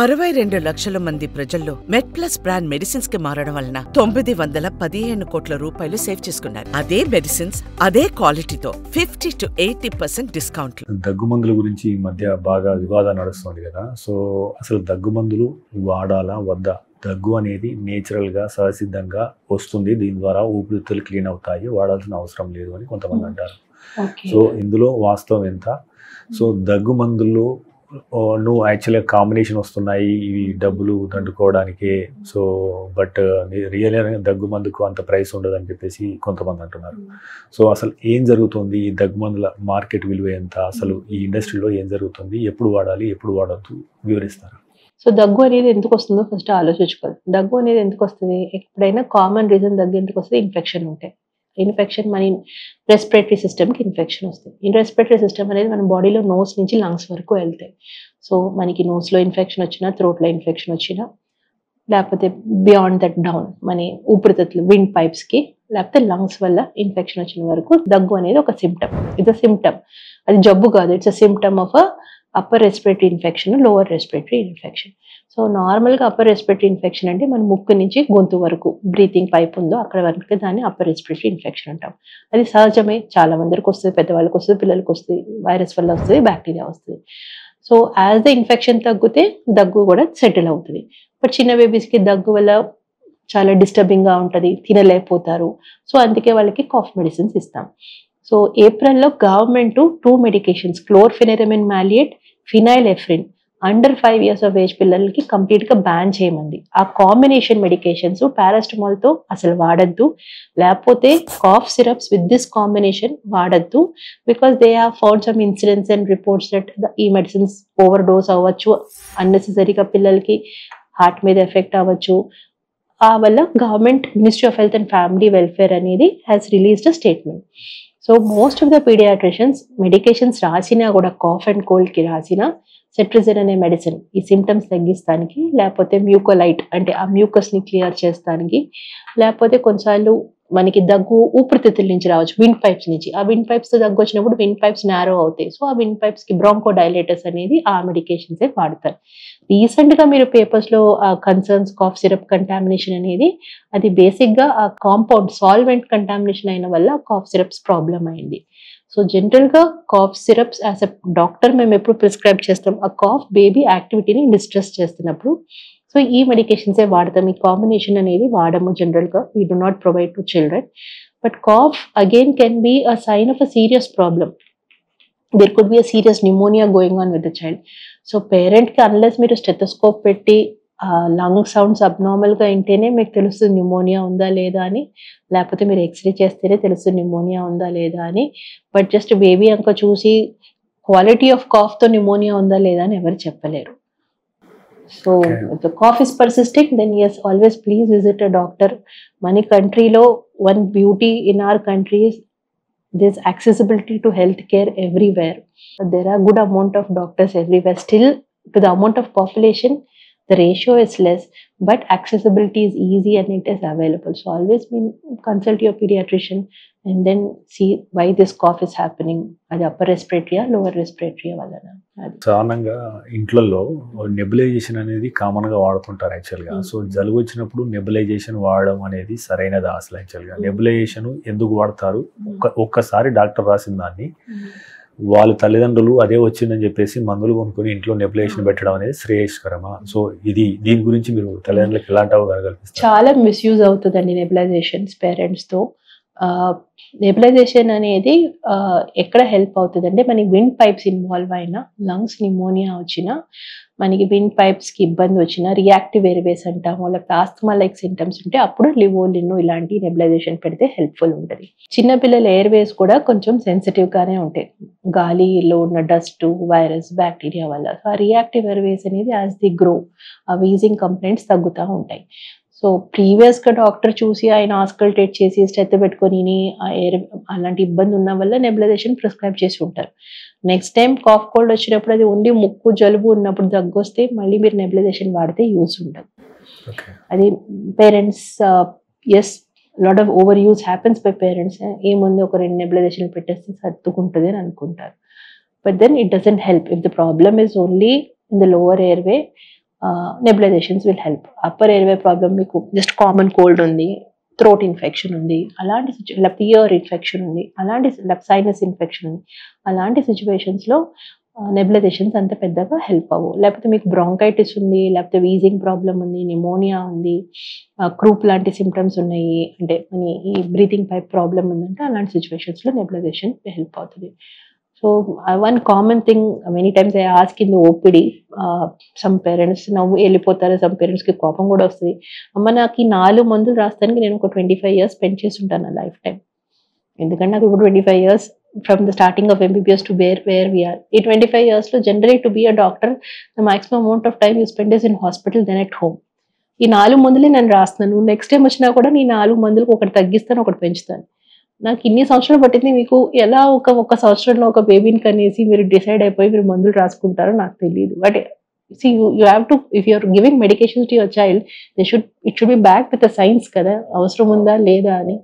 62 లక్షల మంది ప్రజల్లో మెడ్ప్లస్ బ్రాండ్ మెడిసిన్స్ కి మారడం వలన 915 కోట్ల రూపాయలు సేవ్ చేసుకున్నారు. అదే మెడిసిన్స్ అదే క్వాలిటీతో 50 to 80% డిస్కౌంట్. దగ్గుమందుల గురించి ఈ మధ్య బాగా వివాదం నడుస్తుంది కదా. సో అసలు దగ్గుమందులు వాడాలా వద్దా? దగ్గు అనేది నేచురల్గా సహసిద్ధంగా వస్తుంది, దీని ద్వారా ఊపిరితిత్తులు క్లీన్ అవుతాయి, వాడాల్సిన అవసరం లేదు అని కొంతమంది అంటారు. సో ఇందులో వాస్తవం ఎంత? సో దగ్గుమందులు నువ్వు యాక్చువల్గా కాంబినేషన్ వస్తున్నాయి ఇవి డబ్బులు దండుకోవడానికే. సో బట్ రియల్ దగ్గుమందుకు అంత ప్రైస్ ఉండదు అని చెప్పేసి కొంతమంది అంటున్నారు. సో అసలు ఏం జరుగుతుంది? ఈ దగ్గుమందుల మార్కెట్ విలువ ఎంత? అసలు ఈ ఇండస్ట్రీలో ఏం జరుగుతుంది? ఎప్పుడు వాడాలి, ఎప్పుడు వాడద్దు వివరిస్తారు. సో దగ్గు అనేది ఎందుకు వస్తుందో ఫస్ట్ ఆలోచించుకోవాలి. దగ్గు అనేది ఎందుకు వస్తుంది? ఎప్పుడైనా కామన్ రీజన్ దగ్గు ఎందుకు వస్తుంది? ఇన్ఫెక్షన్ ఉంటాయి. ఇన్ఫెక్షన్ మన రెస్పిరేటరీ సిస్టమ్కి ఇన్ఫెక్షన్ వస్తుంది. ఈ రెస్పిరేటరీ సిస్టమ్ అనేది మన బాడీలో నోస్ నుంచి లంగ్స్ వరకు వెళ్తాయి. సో మనకి నోస్లో ఇన్ఫెక్షన్ వచ్చినా, థ్రోట్లో ఇన్ఫెక్షన్ వచ్చినా, లేకపోతే బియాండ్ దట్ డౌన్ మన ఊపిరితిత్తులు విండ్ పైప్స్కి, లేకపోతే లంగ్స్ వల్ల ఇన్ఫెక్షన్ వచ్చిన వరకు దగ్గు అనేది ఒక సిమ్టమ్. ఇట్స్ అ సిమ్టమ్, అది జబ్బు కాదు. It's a symptom of a upper respiratory infection, lower respiratory infection. So నార్మల్గా అప్పర్ రెస్పిరేటరీ ఇన్ఫెక్షన్ అంటే మన ముక్కు నుంచి గొంతు వరకు బ్రీతింగ్ పైప్ ఉందో అక్కడ వరకు దాన్ని అప్పర్ రెస్పిరేటరీ ఇన్ఫెక్షన్ అంటాం. అది సహజమే, చాలా మందికి వస్తుంది, పెద్దవాళ్ళకి వస్తుంది, పిల్లలకి వస్తుంది, వైరస్ వల్ల వస్తుంది, బ్యాక్టీరియా వస్తుంది. సో యాజ్ ద ఇన్ఫెక్షన్ తగ్గితే దగ్గు కూడా సెటిల్ అవుతుంది. బట్ చిన్న బేబీస్కి దగ్గు వల్ల చాలా డిస్టర్బింగ్గా ఉంటుంది, తినలేకపోతారు. సో అందుకే వాళ్ళకి కాఫ్ మెడిసిన్స్ ఇస్తాం. సో ఏప్రిల్లో government 2 medications, chlorpheniramine maleate, phenylephrine, under 5 years of age పిల్లలకి కంప్లీట్గా బ్యాన్ చేయమంది. ఆ కాంబినేషన్ మెడికేషన్స్ పారాస్టమాల్తో అసలు వాడద్దు, లేకపోతే cough syrups with this combination వాడద్దు. Because they have found some incidents and reports that ఈ మెడిసిన్స్ ఓవర్ డోస్ అవ్వచ్చు, అన్నెసెసరీగా పిల్లలకి హార్ట్ మీద ఎఫెక్ట్ అవ్వచ్చు. ఆ వల్ల government ministry of health and family welfare అనేది has released a statement. So most of the pediatricians medications రాసినా కూడా, కాఫ్ అండ్ కోల్డ్కి రాసినా సెట్రిజిన్ అనే మెడిసిన్ ఈ సిమ్టమ్స్ తగ్గిస్తానికి, లేకపోతే మ్యూకోలైట్ అంటే ఆ మ్యూకస్ని క్లియర్ చేస్తానికి, లేకపోతే కొన్నిసార్లు మనకి దగ్గు ఊపిరితిత్తుల నుంచి రావచ్చు, విండ్ పైప్స్ నుంచి. ఆ విండ్ పైప్స్తో దగ్గు వచ్చినప్పుడు విండ్ పైప్స్ నారో అవుతాయి. సో ఆ విండ్ పైప్స్కి బ్రాంకోడైలేటర్స్ అనేది ఆ మెడికేషన్సే వాడతారు. రీసెంట్గా మీరు పేపర్స్లో ఆ కన్సర్న్స్ కాఫ్ సిరప్ కంటామినేషన్ అనేది, అది బేసిక్గా ఆ కాంపౌండ్ సాల్వెంట్ కంటామినేషన్ అయిన వల్ల కాఫ్ సిరప్స్ ప్రాబ్లం అయింది. సో జనరల్గా cough syrups as a doctor మేము ఎప్పుడు ప్రిస్క్రైబ్ చేస్తాం, ఆ కాఫ్ బేబీ యాక్టివిటీని డిస్ట్రెస్ చేస్తున్నప్పుడు. సో ఈ మెడికేషన్సే వాడతాం, ఈ కాంబినేషన్ అనేది వాడము జనరల్గా. We do not provide to children. But cough again can be a sign of a serious problem. There could be a serious pneumonia going on with the child. So పేరెంట్కి unless మీరు stethoscope పెట్టి lung sounds అబ్నార్మల్గా వింటేనే మీకు తెలుస్తుంది pneumonia ఉందా లేదా అని, లేకపోతే మీరు ఎక్స్రే చేస్తేనే తెలుస్తుంది న్యూమోనియా ఉందా లేదా అని. బట్ జస్ట్ బేబీ అంక చూసి క్వాలిటీ ఆఫ్ కాఫ్తో న్యూమోనియా ఉందా లేదా అని ఎవరు చెప్పలేరు. So the cough is persisting, then yes, always please visit a doctor. మన కంట్రీలో one beauty in our country is there's accessibility to healthcare everywhere. There are good amount of doctors everywhere. Still, to the amount of population, the ratio is less, but accessibility is easy and it is available. So always consult your pediatrician and then see why this cough is happening. అది upper respiratory lower respiratory వలన. సాధారణంగా ఇంట్లలో nebulisation అనేది కామన్గా వాడుతుంటారు యాక్చువల్గా. So జలుబు వచ్చినప్పుడు nebulisation వాడడం అనేది సరైనదా అసలు? యాక్చువల్గా నెబులైజేషన్ ఎందుకు వాడతారు? ఒక్కసారి డాక్టర్ రాసిన దాన్ని వాళ్ళ తల్లిదండ్రులు అదే వచ్చిందని చెప్పేసి మందులు కొనుక్కొని ఇంట్లో నెబులైజేషన్ పెట్టడం అనేది శ్రేయస్కరమా? సో దీని గురించి మీరు తల్లిదండ్రులకు ఎలాంటి అవగాహన కల్పిస్తారు? చాలా మిస్యూజ్ అవుతుందండి నెబులైజేషన్స్ పేరెంట్స్తో. నెబులైజేషన్ అనేది ఎక్కడ హెల్ప్ అవుతుంది అంటే, మనకి విండ్ పైప్స్ ఇన్వాల్వ్ అయినా, లంగ్స్ నిమోనియా వచ్చినా, మనకి విండ్ పైప్స్కి ఇబ్బంది వచ్చినా, రియాక్టివ్ ఎయిర్వేస్ అంటాము, లేకపోతే ఆస్తమా లైక్ సింటమ్స్ ఉంటే అప్పుడు లివోలిన్ ఇలాంటి నెబులైజేషన్ పెడితే హెల్ప్ఫుల్ ఉంటుంది. చిన్నపిల్లల ఎయిర్వేస్ కూడా కొంచెం సెన్సిటివ్గానే ఉంటాయి, గాలిలో ఉన్న డస్ట్, వైరస్, బ్యాక్టీరియా వల్ల. సో ఆ రియాక్టివ్ ఎయిర్వేస్ అనేది యాజ్ ది గ్రో ఆ వీజింగ్ కంప్లైంట్స్ తగ్గుతూ ఉంటాయి. సో ప్రీవియస్గా డాక్టర్ చూసి ఆయన ఆస్కల్టేట్ చేసి స్టెత్ పెట్టుకొని అలాంటి ఇబ్బంది ఉన్న వల్ల నెబులైజేషన్ ప్రిస్క్రైబ్ చేసి ఉంటారు. నెక్స్ట్ టైం కాఫ్ కోల్డ్ వచ్చినప్పుడు అది ఓన్లీ ముక్కు జలుబు ఉన్నప్పుడు దగ్గు వస్తే మళ్ళీ మీరు నెబులైజేషన్ వాడితే యూస్ ఉండదు. అది parents as lot of over use happens by parents. ఏముంది ఒక 2 నెబులైజేషన్ పెట్టేస్తే సర్దుకుంటుంది అని అనుకుంటారు. But then it doesn't help. If the problem is only in the lower airway, nebulisations will help. Upper airway problem మీకు just common cold ఉంది, throat infection ఉంది, అలాంటి లేకపోతే ఇయర్ ఇన్ఫెక్షన్ ఉంది, అలాంటి సైనస్ ఇన్ఫెక్షన్ ఉంది, అలాంటి సిచ్యువేషన్స్లో నెబులైజేషన్స్ అంత పెద్దగా హెల్ప్ అవ్వవు. లేకపోతే మీకు బ్రాంకైటిస్ ఉంది, లేకపోతే వీజింగ్ ప్రాబ్లం ఉంది, నిమోనియా ఉంది, క్రూప్ లాంటి సిమ్టమ్స్ ఉన్నాయి, అంటే ఈ బ్రీతింగ్ పైప్ ప్రాబ్లం ఉందంటే అలాంటి సిచ్యువేషన్స్లో నెబులైజేషన్ హెల్ప్ అవుతుంది. So one common thing many times I ask in the OPD, some parents నవ్వు వెళ్ళిపోతారు, సమ్ పేరెంట్స్కి కోపం కూడా వస్తుంది. అమ్మ నాకు ఈ 4 మందులు రాస్తానికి నేను ఒక 25 years స్పెండ్ చేసి ఉంటాను నా లైఫ్ టైం. ఎందుకంటే నాకు ఇప్పుడు 25 years from the starting of MBBS to where we are. ఈ 25 years లో generally to be a doctor, the maximum amount of time you spend is in hospital than at home. ఈ 4 మందులే నేను రాస్తున్నాను. Next time వచ్చినా కూడా నేను 4 మందులకు ఒకటి తగ్గిస్తాను, ఒకటి పెంచుతాను. నాకు ఇన్ని సంవత్సరాలు పట్టింది, మీకు ఎలా ఒక సంవత్సరంలో ఒక బేబీని కనేసి మీరు డిసైడ్ అయిపోయి మీరు మందులు రాసుకుంటారో నాకు తెలియదు. But see you have to, if you are giving medications to your child, it should be backed with a science కదా, అవసరం ఉందా లేదా అని.